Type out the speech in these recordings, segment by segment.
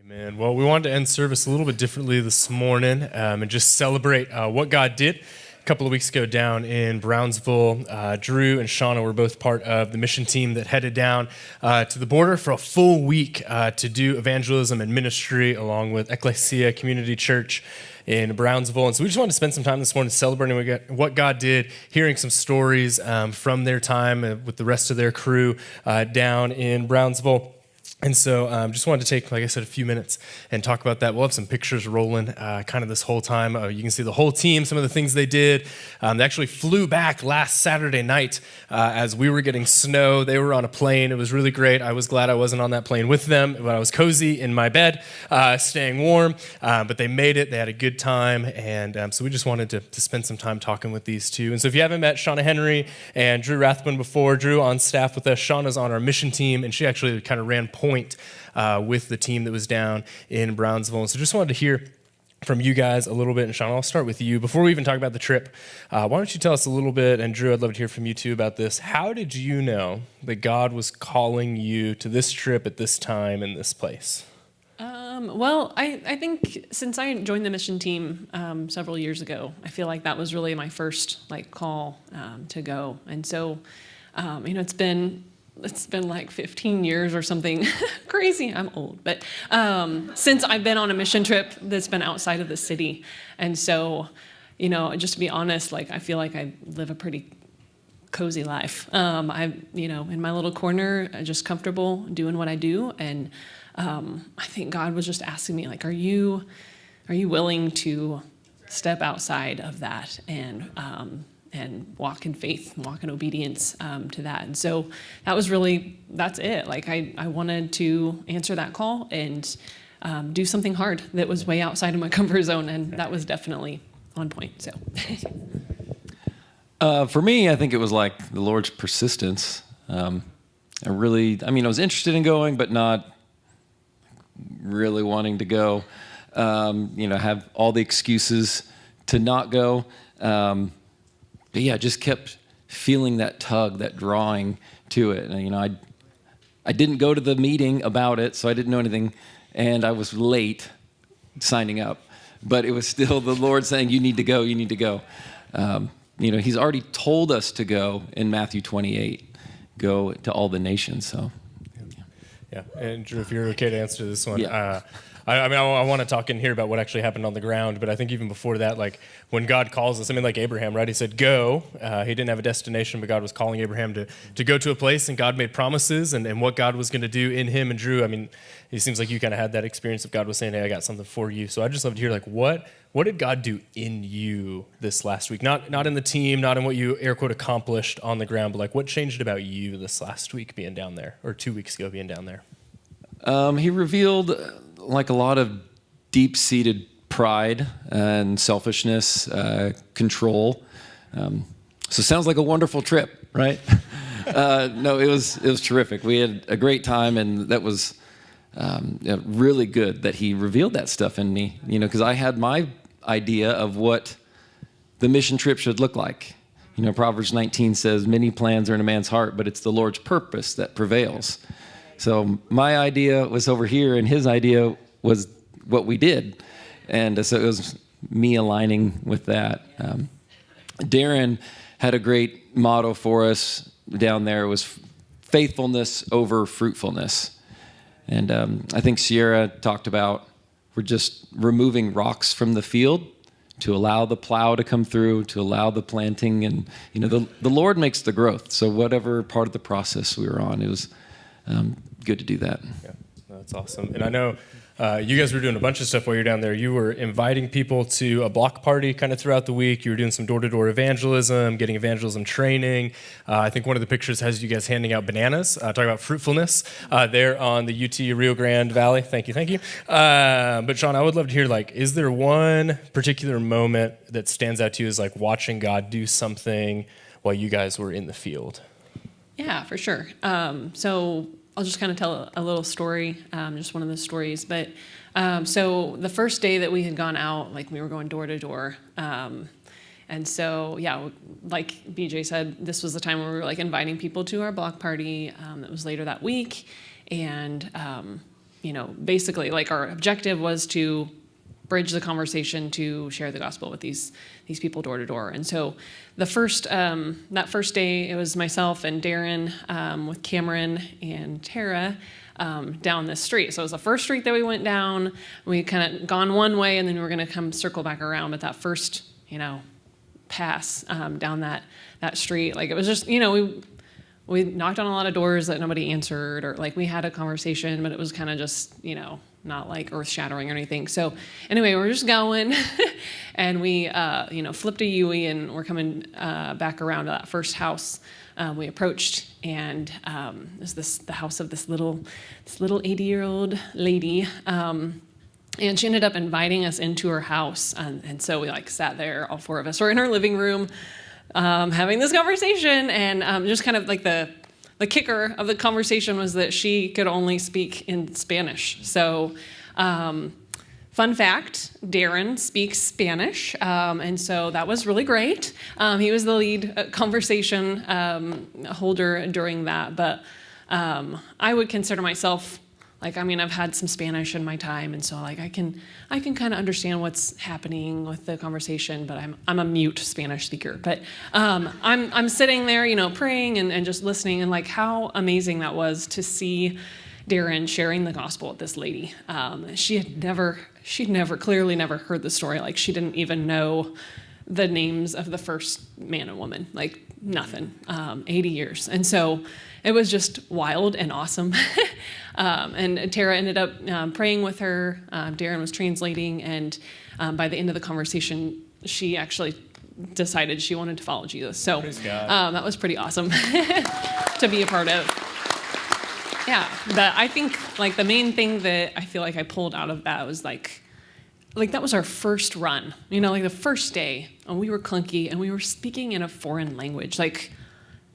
Amen. Well, we wanted to end service a little bit differently this morning and just celebrate what God did. A couple of weeks ago down in Brownsville, Drew and Shauna were both part of the mission team that headed down to the border for a full week to do evangelism and ministry along with Ecclesia Community Church in Brownsville. And so we just wanted to spend some time this morning celebrating what God did, hearing some stories from their time with the rest of their crew down in Brownsville. And so just wanted to take, like I said, a few minutes and talk about that. We'll have some pictures rolling kind of this whole time. You can see the whole team, some of the things they did. They actually flew back last Saturday night as we were getting snow. They were on a plane. It was really great. I was glad I wasn't on that plane with them, but I was cozy in my bed, staying warm. But they made it. They had a good time. And so we just wanted to spend some time talking with these two. And so if you haven't met Shauna Henry and Drew Rathbun before, Drew on staff with us, Shauna's on our mission team, and she actually kind of ran point with the team that was down in Brownsville. And so just wanted to hear from you guys a little bit. And Shauna, I'll start with you. Before we even talk about the trip, why don't you tell us a little bit, and Drew, I'd love to hear from you too about this. How did you know that God was calling you to this trip at this time in this place? Well, I think since I joined the mission team several years ago, I feel like that was really my first call to go. And so, it's been like 15 years or something crazy. I'm old, but since I've been on a mission trip that's been outside of the city. And so, just to be honest, I feel like I live a pretty cozy life. I'm, in my little corner, just comfortable doing what I do. And I think God was just asking me, are you willing to step outside of that and walk in faith and walk in obedience to that. And so that's it. I wanted to answer that call and do something hard that was way outside of my comfort zone, and that was definitely on point. So, for me, I think it was like the Lord's persistence. I was interested in going, but not really wanting to go. Have all the excuses to not go. But yeah, just kept feeling that tug, that drawing to it. And, I didn't go to the meeting about it, so I didn't know anything. And I was late signing up. But it was still the Lord saying, you need to go, you need to go. He's already told us to go in Matthew 28, go to all the nations. So, yeah. And Drew, if you're okay to answer this one. Yeah. I want to talk in here about what actually happened on the ground, but I think even before that, when God calls us, like Abraham, right? He said, go. He didn't have a destination, but God was calling Abraham to go to a place, and God made promises and what God was going to do in him. And Drew, it seems like you kind of had that experience of God was saying, hey, I got something for you. So I'd just love to hear, what did God do in you this last week? Not in the team, not in what you, air quote, accomplished on the ground, but what changed about you this last week being down there, or 2 weeks ago being down there? He revealed a lot of deep-seated pride and selfishness, control. So it sounds like a wonderful trip, right? No, it was terrific. We had a great time, and that was really good that he revealed that stuff in me. Because I had my idea of what the mission trip should look like. Proverbs 19 says, "Many plans are in a man's heart, but it's the Lord's purpose that prevails." So my idea was over here, and his idea was what we did. And so it was me aligning with that. Darren had a great motto for us down there. It was faithfulness over fruitfulness. And I think Sierra talked about we're just removing rocks from the field to allow the plow to come through, to allow the planting. And, the Lord makes the growth. So whatever part of the process we were on, it was good to do that. Yeah, that's awesome. And I know you guys were doing a bunch of stuff while you're down there. You were inviting people to a block party kind of throughout the week. You were doing some door-to-door evangelism, getting evangelism training. I think one of the pictures has you guys handing out bananas, talking about fruitfulness there on the UT Rio Grande Valley. Thank you. But Sean, I would love to hear, is there one particular moment that stands out to you as watching God do something while you guys were in the field? Yeah, for sure. So I'll just kind of tell a little story, just one of those stories. But so the first day that we had gone out, we were going door to door. And so, yeah, like BJ said, this was the time where we were inviting people to our block party. That was later that week. And basically like our objective was to bridge the conversation to share the gospel with these people door to door. And so that first day, it was myself and Darren with Cameron and Tara down this street. So it was the first street that we went down. We kind of gone one way, and then we were going to come circle back around. But that first, pass down that street, like it was just, we knocked on a lot of doors that nobody answered, or like we had a conversation, but it was kind of just, not like earth shattering or anything. So anyway, we're just going and we, flipped a U-ey and we're coming back around to that first house we approached, and it was the house of this little 80-year-old lady. And she ended up inviting us into her house. And so we sat there, all four of us were in her living room, having this conversation, and just kind of like the kicker of the conversation was that she could only speak in Spanish. So, fun fact, Darren speaks Spanish, and so that was really great. He was the lead conversation holder during that, but I would consider myself, I've had some Spanish in my time, and so I can kind of understand what's happening with the conversation, but I'm a mute Spanish speaker. But I'm sitting there, praying and just listening, and how amazing that was to see Darren sharing the gospel with this lady. She'd clearly never heard the story. She didn't even know the names of the first man and woman, nothing. 80 years, and so it was just wild and awesome. And Tara ended up praying with her. Darren was translating, and by the end of the conversation, she actually decided she wanted to follow Jesus. So that was pretty awesome to be a part of. Yeah, but I think the main thing that I feel I pulled out of that was that was our first run. The first day, and we were clunky, and we were speaking in a foreign language.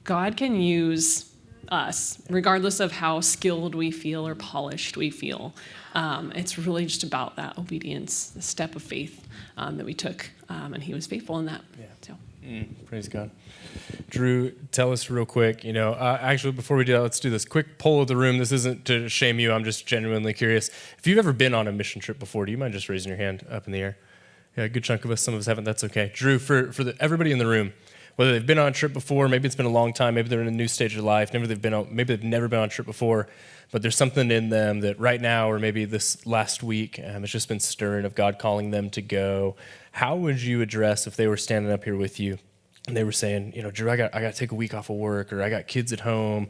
God can use us, regardless of how skilled we feel or polished we feel. It's really just about that obedience, the step of faith that we took, and he was faithful in that. Yeah. So. Praise God. Drew, tell us real quick, actually before we do that, let's do this quick poll of the room. This isn't to shame you, I'm just genuinely curious. If you've ever been on a mission trip before, do you mind just raising your hand up in the air? Yeah, a good chunk of us, some of us haven't, that's okay. Drew, for everybody in the room, whether they've been on a trip before, maybe it's been a long time, maybe they're in a new stage of life, maybe they've never been on a trip before, but there's something in them that right now, or maybe this last week, it's just been stirring of God calling them to go. How would you address if they were standing up here with you and they were saying, Drew, I got to take a week off of work, or I got kids at you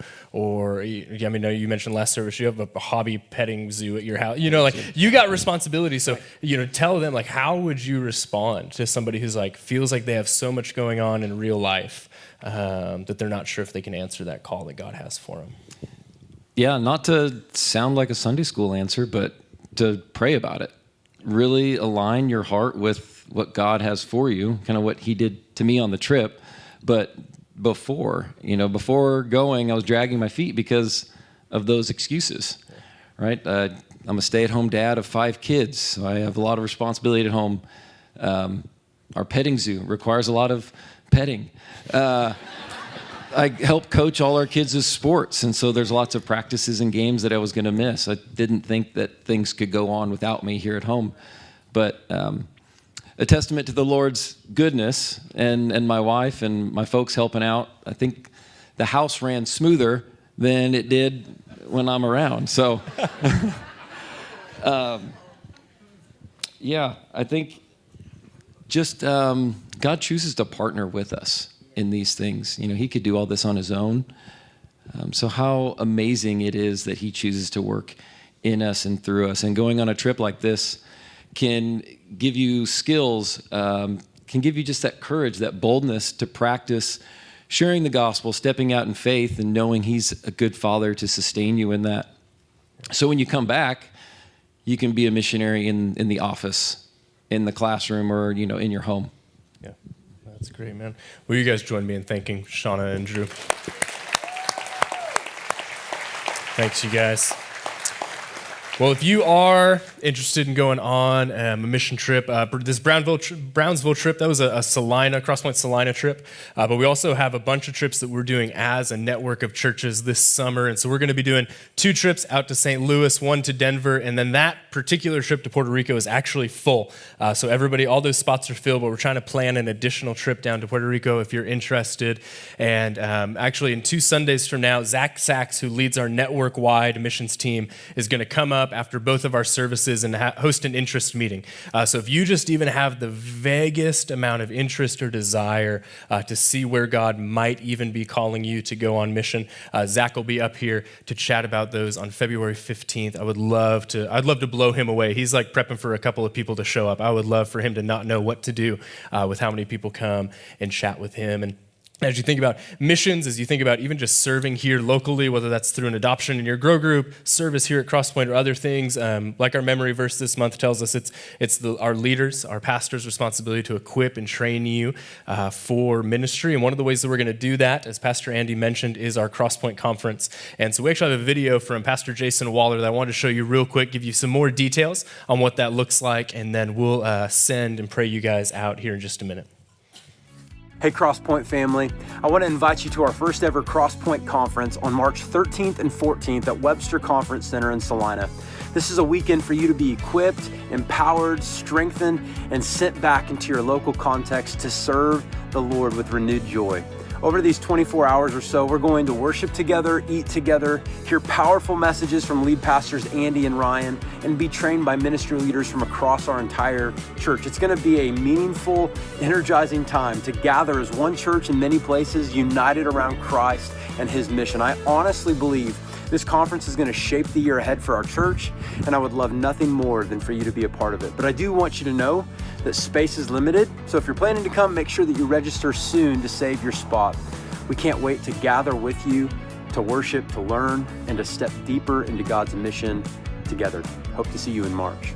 mentioned last service, you have a hobby petting zoo at your house, you got responsibility. So, tell them, how would you respond to somebody who's feels like they have so much going on in real life that they're not sure if they can answer that call that God has for them? Yeah, not to sound like a Sunday school answer, but to pray about it. Really align your heart with what God has for you, kind of what he did to me on the trip. But before going, I was dragging my feet because of those excuses, right? I'm a stay-at-home dad of 5 kids, so I have a lot of responsibility at home. Our petting zoo requires a lot of petting. I help coach all our kids' sports, and so there's lots of practices and games that I was going to miss. I didn't think that things could go on without me here at home. But a testament to the Lord's goodness and my wife and my folks helping out, I think the house ran smoother than it did when I'm around. So, yeah, I think just God chooses to partner with us in these things. He could do all this on his own. So how amazing it is that he chooses to work in us and through us. And going on a trip like this can give you skills, can give you just that courage, that boldness to practice sharing the gospel, stepping out in faith, and knowing he's a good father to sustain you in that. So when you come back, you can be a missionary in the office, in the classroom, or in your home. Yeah. That's great, man. Will you guys join me in thanking Shauna and Drew? Thanks, you guys. Well, if you are interested in going on a mission trip, this Brownsville trip, that was a Salina, Crosspoint Salina trip. But we also have a bunch of trips that we're doing as a network of churches this summer. And so we're going to be doing 2 trips out to St. Louis, 1 to Denver. And then that particular trip to Puerto Rico is actually full. So everybody, all those spots are filled, but we're trying to plan an additional trip down to Puerto Rico if you're interested. And actually in 2 Sundays from now, Zach Sachs, who leads our network-wide missions team, is going to come up after both of our services and host an interest meeting. So if you just even have the vaguest amount of interest or desire to see where God might even be calling you to go on mission, Zach will be up here to chat about those on February 15th. I'd love to blow him away. He's like prepping for a couple of people to show up. I would love for him to not know what to do with how many people come and chat with him. And as you think about missions, as you think about even just serving here locally, whether that's through an adoption in your grow group, service here at Crosspoint, or other things, like our memory verse this month tells us, it's our leaders, our pastors' responsibility to equip and train you for ministry. And one of the ways that we're going to do that, as Pastor Andy mentioned, is our Crosspoint conference. And so we actually have a video from Pastor Jason Waller that I wanted to show you real quick, give you some more details on what that looks like, and then we'll send and pray you guys out here in just a minute. Hey Crosspoint family, I want to invite you to our first ever Crosspoint conference on March 13th and 14th at Webster Conference Center in Salina. This is a weekend for you to be equipped, empowered, strengthened, and sent back into your local context to serve the Lord with renewed joy. Over these 24 hours or so, we're going to worship together, eat together, hear powerful messages from lead pastors Andy and Ryan, and be trained by ministry leaders from across our entire church. It's going to be a meaningful, energizing time to gather as one church in many places, united around Christ and his mission. I honestly believe this conference is going to shape the year ahead for our church, and I would love nothing more than for you to be a part of it. But I do want you to know that space is limited, so if you're planning to come, make sure that you register soon to save your spot. We can't wait to gather with you, to worship, to learn, and to step deeper into God's mission together. Hope to see you in March.